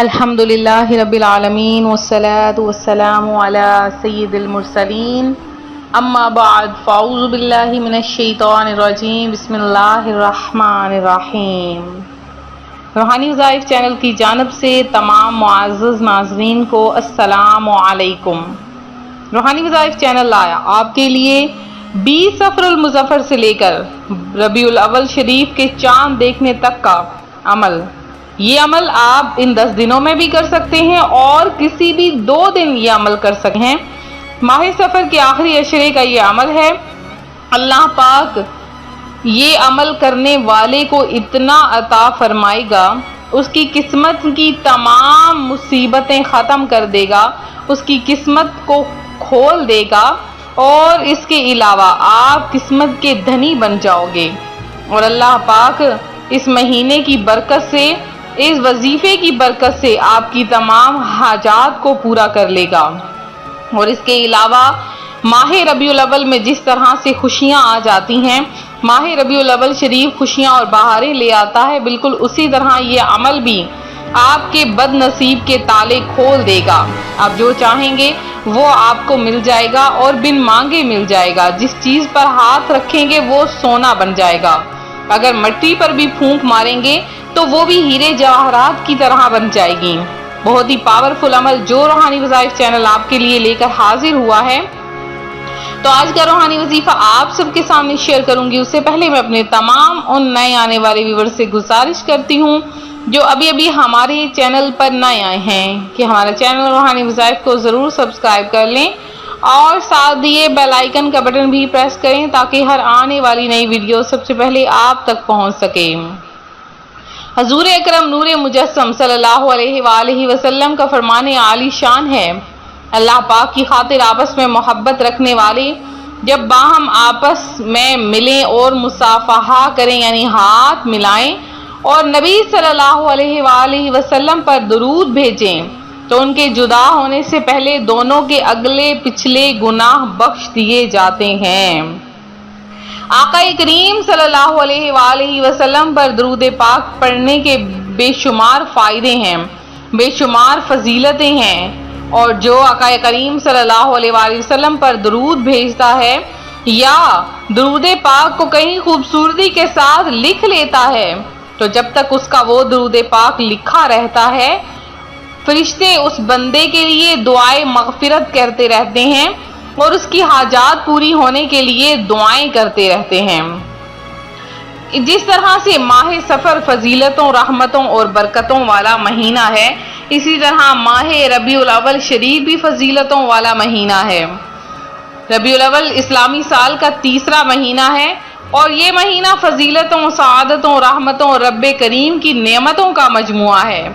الحمدللہ رب العالمین والصلاة والسلام علی سید المرسلین اما بعد فاعوذ باللہ من الشیطان الرجیم بسم اللہ الرحمن الرحیم۔ روحانی وظائف چینل کی جانب سے تمام معزز ناظرین کو السلام علیکم۔ روحانی وظائف چینل لایا آپ کے لیے 20 صفر المظفر سے لے کر ربیع الاول شریف کے چاند دیکھنے تک کا عمل۔ یہ عمل آپ ان 10 دنوں میں بھی کر سکتے ہیں اور کسی بھی 2 دن یہ عمل کر سکتے ہیں۔ ماہ سفر کے آخری عشرے کا یہ عمل ہے۔ اللہ پاک یہ عمل کرنے والے کو اتنا عطا فرمائے گا، اس کی قسمت کی تمام مصیبتیں ختم کر دے گا، اس کی قسمت کو کھول دے گا اور اس کے علاوہ آپ قسمت کے دھنی بن جاؤ گے۔ اور اللہ پاک اس مہینے کی برکت سے، اس وظیفے کی برکت سے آپ کی تمام حاجات کو پورا کر لے گا۔ اور اس کے علاوہ ماہ ربیع الاول میں جس طرح سے خوشیاں آ جاتی ہیں، ماہ ربیع الاول شریف خوشیاں اور بہاریں لے آتا ہے، بالکل اسی طرح یہ عمل بھی آپ کے بد نصیب کے تالے کھول دے گا۔ آپ جو چاہیں گے وہ آپ کو مل جائے گا اور بن مانگے مل جائے گا۔ جس چیز پر ہاتھ رکھیں گے وہ سونا بن جائے گا۔ اگر مٹی پر بھی پھونک ماریں گے تو وہ بھی ہیرے جواہرات کی طرح بن جائے گی۔ بہت ہی پاورفل عمل جو روحانی وظائف چینل آپ کے لیے لے کر حاضر ہوا ہے۔ تو آج کا روحانی وظیفہ آپ سب کے سامنے شیئر کروں گی، اس سے پہلے میں اپنے تمام ان نئے آنے والے ویور سے گزارش کرتی ہوں جو ابھی ہمارے چینل پر نئے آئے ہیں کہ ہمارا چینل روحانی وظائف کو ضرور سبسکرائب کر لیں اور ساتھ دیے بیل آئیکن کا بٹن بھی پریس کریں تاکہ ہر آنے والی نئی ویڈیو سب سے پہلے آپ تک پہنچ سکے۔ حضور اکرم نور مجسم صلی اللہ علیہ وآلہ وسلم کا فرمان عالی شان ہے، اللہ پاک کی خاطر آپس میں محبت رکھنے والے جب باہم آپس میں ملیں اور مصافحہ کریں یعنی ہاتھ ملائیں اور نبی صلی اللہ علیہ وآلہ وسلم پر درود بھیجیں تو ان کے جدا ہونے سے پہلے دونوں کے اگلے پچھلے گناہ بخش دیے جاتے ہیں۔ آقا کریم صلی اللہ علیہ وآلہ وسلم پر درود پاک پڑھنے کے بے شمار فائدے ہیں، بے شمار فضیلتیں ہیں، اور جو آقا کریم صلی اللہ علیہ وآلہ وسلم پر درود بھیجتا ہے یا درود پاک کو کہیں خوبصورتی کے ساتھ لکھ لیتا ہے تو جب تک اس کا وہ درود پاک لکھا رہتا ہے فرشتے اس بندے کے لیے دعائیں مغفرت کرتے رہتے ہیں اور اس کی حاجات پوری ہونے کے لیے دعائیں کرتے رہتے ہیں۔ جس طرح سے ماہ سفر فضیلتوں، رحمتوں اور برکتوں والا مہینہ ہے، اسی طرح ماہ ربیع الاول شریف بھی فضیلتوں والا مہینہ ہے۔ ربیع الاول اسلامی سال کا 3را مہینہ ہے اور یہ مہینہ فضیلتوں، سعادتوں، رحمتوں اور رب کریم کی نعمتوں کا مجموعہ ہے۔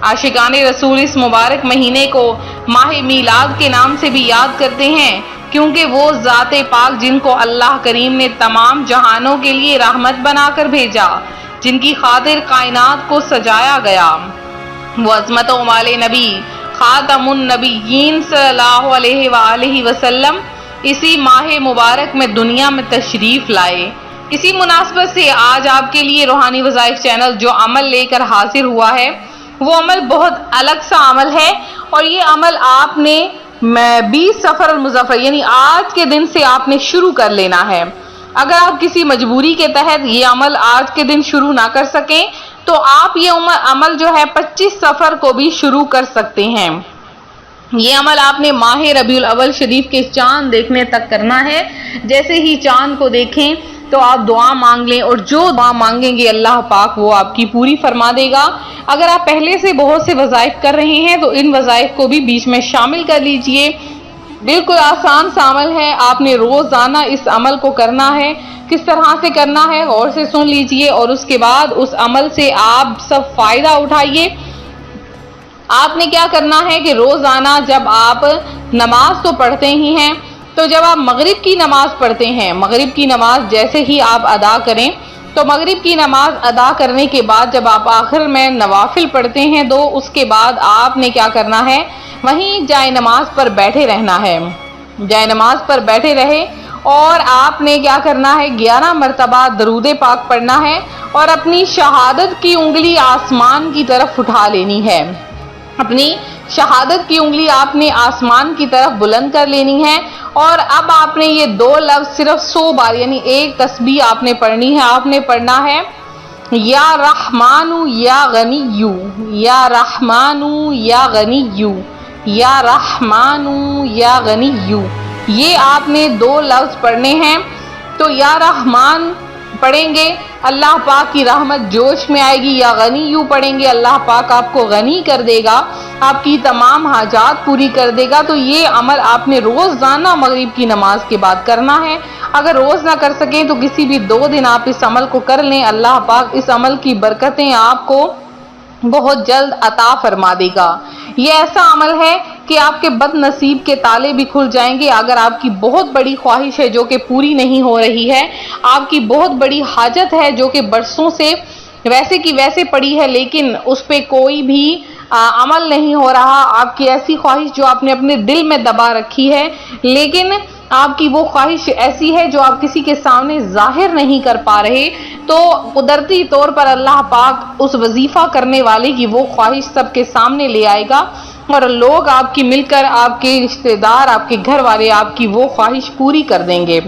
عاشقان رسول اس مبارک مہینے کو ماہ میلاد کے نام سے بھی یاد کرتے ہیں کیونکہ وہ ذات پاک جن کو اللہ کریم نے تمام جہانوں کے لیے رحمت بنا کر بھیجا، جن کی خاطر کائنات کو سجایا گیا، وہ عظمتوں والے نبی خاتم النبیین صلی اللہ علیہ وآلہ وسلم اسی ماہ مبارک میں دنیا میں تشریف لائے۔ اسی مناسبت سے آج آپ کے لیے روحانی وظائف چینل جو عمل لے کر حاضر ہوا ہے وہ عمل بہت الگ سا عمل ہے اور یہ عمل آپ نے 20 صفر المظفر یعنی آج کے دن سے آپ نے شروع کر لینا ہے۔ اگر آپ کسی مجبوری کے تحت یہ عمل آج کے دن شروع نہ کر سکیں تو آپ یہ عمل جو ہے 25 صفر کو بھی شروع کر سکتے ہیں۔ یہ عمل آپ نے ماہ ربیع الاول شریف کے چاند دیکھنے تک کرنا ہے۔ جیسے ہی چاند کو دیکھیں تو آپ دعا مانگ لیں اور جو دعا مانگیں گے اللہ پاک وہ آپ کی پوری فرما دے گا۔ اگر آپ پہلے سے بہت سے وظائف کر رہے ہیں تو ان وظائف کو بھی بیچ میں شامل کر لیجئے۔ بالکل آسان سا عمل ہے، آپ نے روزانہ اس عمل کو کرنا ہے۔ کس طرح سے کرنا ہے غور سے سن لیجئے اور اس کے بعد اس عمل سے آپ سب فائدہ اٹھائیے۔ آپ نے کیا کرنا ہے کہ روزانہ جب آپ نماز تو پڑھتے ہی ہیں تو جب آپ مغرب کی نماز پڑھتے ہیں، مغرب کی نماز جیسے ہی آپ ادا کریں تو مغرب کی نماز ادا کرنے کے بعد جب آپ آخر میں نوافل پڑھتے ہیں تو اس کے بعد آپ نے کیا کرنا ہے، وہیں جائے نماز پر بیٹھے رہنا ہے۔ جائے نماز پر بیٹھے رہے اور آپ نے کیا کرنا ہے 11 مرتبہ درود پاک پڑھنا ہے اور اپنی شہادت کی انگلی آسمان کی طرف اٹھا لینی ہے۔ اپنی شہادت کی انگلی آپ نے آسمان کی طرف بلند کر لینی ہے، اور اب آپ نے یہ 2 لفظ صرف 100 بار یعنی ایک تسبیح آپ نے پڑھنی ہے۔ آپ نے پڑھنا ہے یا رحمان یا غنی، یا رحمان یا غنی، یا رحمان یا غنی، یہ آپ نے 2 لفظ پڑھنے ہیں۔ تو یا رحمان پڑھیں گے اللہ پاک کی رحمت جوش میں آئے گی، یا غنی پڑھیں گے اللہ پاک آپ کو غنی کر دے گا، آپ کی تمام حاجات پوری کر دے گا۔ تو یہ عمل آپ نے روزانہ مغرب کی نماز کے بعد کرنا ہے۔ اگر روز نہ کر سکیں تو کسی بھی 2 دن آپ اس عمل کو کر لیں، اللہ پاک اس عمل کی برکتیں آپ کو بہت جلد عطا فرما دے گا۔ یہ ایسا عمل ہے کہ آپ کے بد نصیب کے تالے بھی کھل جائیں گے۔ اگر آپ کی بہت بڑی خواہش ہے جو کہ پوری نہیں ہو رہی ہے، آپ کی بہت بڑی حاجت ہے جو کہ برسوں سے ویسے کی ویسے پڑی ہے لیکن اس پہ کوئی بھی عمل نہیں ہو رہا، آپ کی ایسی خواہش جو آپ نے اپنے دل میں دبا رکھی ہے، لیکن آپ کی وہ خواہش ایسی ہے جو آپ کسی کے سامنے ظاہر نہیں کر پا رہے، تو قدرتی طور پر اللہ پاک اس وظیفہ کرنے والے کی وہ خواہش سب کے سامنے لے آئے گا، اور لوگ آپ کی مل کر، آپ کے رشتہ دار، آپ کے گھر والے آپ کی وہ خواہش پوری کر دیں گے۔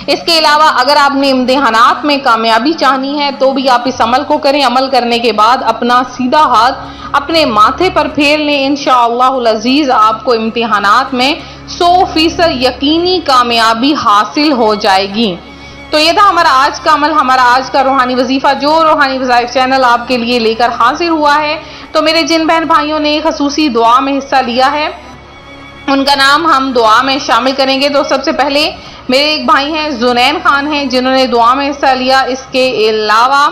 اس کے علاوہ اگر آپ نے امتحانات میں کامیابی چاہنی ہے تو بھی آپ اس عمل کو کریں۔ عمل کرنے کے بعد اپنا سیدھا ہاتھ اپنے ماتھے پر پھیر لیں، انشاءاللہ العزیز آپ کو امتحانات میں 100% یقینی کامیابی حاصل ہو جائے گی۔ تو یہ تھا ہمارا آج کا عمل، ہمارا آج کا روحانی وظیفہ جو روحانی وظائف چینل آپ کے لیے لے کر حاضر ہوا ہے۔ تو میرے جن بہن بھائیوں نے خصوصی دعا میں حصہ لیا ہے ان کا نام ہم دعا میں شامل کریں گے۔ تو سب سے پہلے میرے ایک بھائی ہیں زنین خان ہیں جنہوں نے دعا میں حصہ لیا، اس کے علاوہ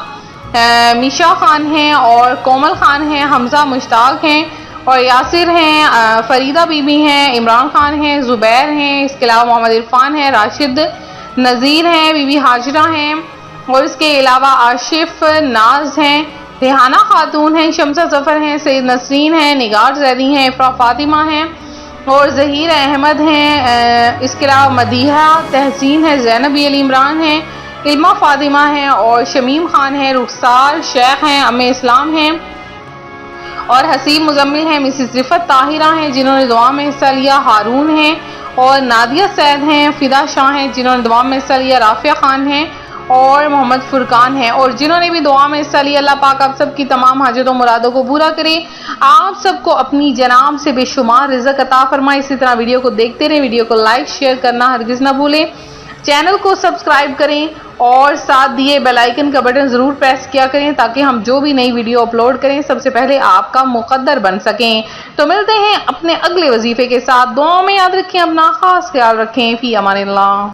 میشا خان ہیں اور کومل خان ہیں، حمزہ مشتاق ہیں اور یاسر ہیں، فریدہ بی بی ہیں، عمران خان ہیں، زبیر ہیں، اس کے علاوہ محمد عرفان ہیں، راشد نذیر ہیں، بی بی حاجرہ ہیں، اور اس کے علاوہ آشف ناز ہیں، ریحانہ خاتون ہیں، شمسہ ظفر ہیں، سید نسرین ہیں، نگار زیدی ہیں، افرا فاطمہ ہیں اور ظہیر احمد ہیں، اس کے علاوہ مدیحہ تحسین ہے، زینب علی عمران ہیں، علمہ فاطمہ ہیں اور شمیم خان ہیں، رخسار شیخ ہیں، ام اسلام ہیں اور حسیب مزمل ہیں، مسز رفت طاہرہ ہیں جنہوں نے دعا میں حصہ لیا، ہارون ہیں اور نادیہ سید ہیں، فدا شاہ ہیں جنہوں نے دعا میں حصہ لیا، رافیہ خان ہیں اور محمد فرقان ہیں، اور جنہوں نے بھی دعا میں حصہ لیا اللہ پاک آپ سب کی تمام حاجتوں مرادوں کو پورا کرے، آپ سب کو اپنی جناب سے بے شمار رزق عطا فرمائے۔ اسی طرح ویڈیو کو دیکھتے رہیں، ویڈیو کو لائک شیئر کرنا ہرگز نہ بھولیں، چینل کو سبسکرائب کریں اور ساتھ دیے بیل آئیکن کا بٹن ضرور پریس کیا کریں تاکہ ہم جو بھی نئی ویڈیو اپلوڈ کریں سب سے پہلے آپ کا مقدر بن سکیں۔ تو ملتے ہیں اپنے اگلے وظیفے کے ساتھ، دعاؤں میں یاد رکھیں، اپنا خاص خیال رکھیں، فی امان اللہ۔